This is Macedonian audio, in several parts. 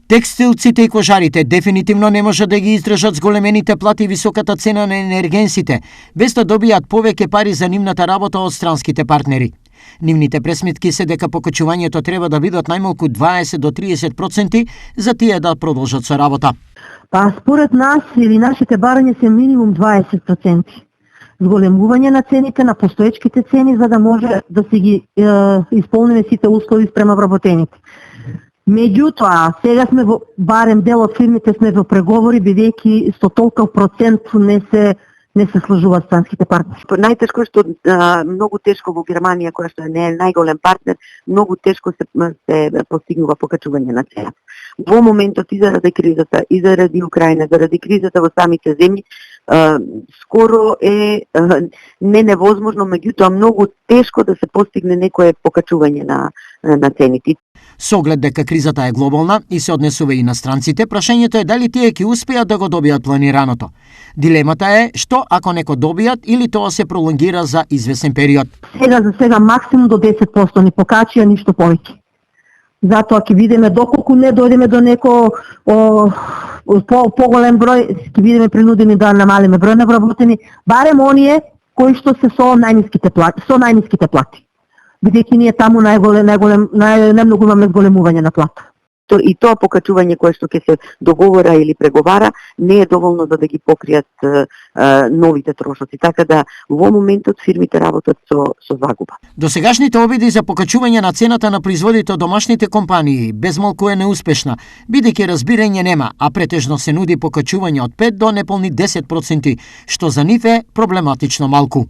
Текстилците и кожарите дефинитивно не можат да ги издржат зголемените плати и високата цена на енергенсите, без да добијат повеќе пари за нивната работа од странските партнери. Нивните пресметки се дека покачувањето треба да бидат најмалку 20 до 30% за тие да продолжат со работа. Па според нас или нашите барања се минимум 20%. Зголемување на цените на постоечките цени за да може да се ги исполниме сите услови спрема вработените. Меѓутоа, сега сме барем дел од фирмите сме во преговори, бидејќи со толков процент не се сложуваат странските партнери. Најтешко е што многу тешко во Германија, која што е најголем партнер, многу тешко се постигнува покачување на цена. Во моментот и заради кризата, и заради Украина, заради кризата во самите земји, скоро е не невозможно, меѓутоа многу тешко да се постигне некое покачување на цените. Со оглед дека кризата е глобална и се однесува и на странците, прашањето е дали тие ќе успеат да го добијат планираното. Дилемата е што ако не го добијат или тоа се пролонгира за извесен период. Сега максимум до 10% ни покачија, ништо повеќе. Затоа ќе видиме доколку не дојдеме до неко поголем број, ќе видиме принудени да намалиме број на вработени, барем оние кои што се со најниските плати. Бидејќи ние таму најмногу имаме зголемување на плата. И тоа покачување кое што ќе се договора или преговара не е доволно за да ги покријат новите трошоци, така да во моментот фирмите работат со загуба. Досегашните обиди за покачување на цената на производите од домашните компании безмалку е неуспешна, бидејќи разбирање нема, а претежно се нуди покачување од 5 до неполни 10%, што за нив е проблематично малку.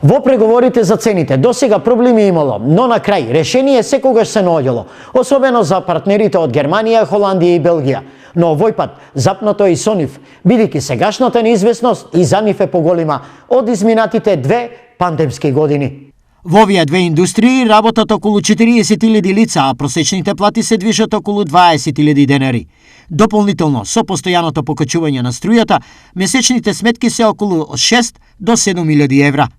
Во преговорите за цените досега проблеми имало, но на крај решение секогаш се наоѓало, особено за партнерите од Германија, Холандија и Белгија. Но овој пат запнато е и со нив, бидејќи сегашната неизвестност и за нив е поголема од изминатите 2 пандемски години. Во овие две индустрии работат околу 40.000 лица, а просечните плати се движат околу 20.000 денари. Дополнително, со постојаното покачување на струјата, месечните сметки се околу 6 до 7.000 евра.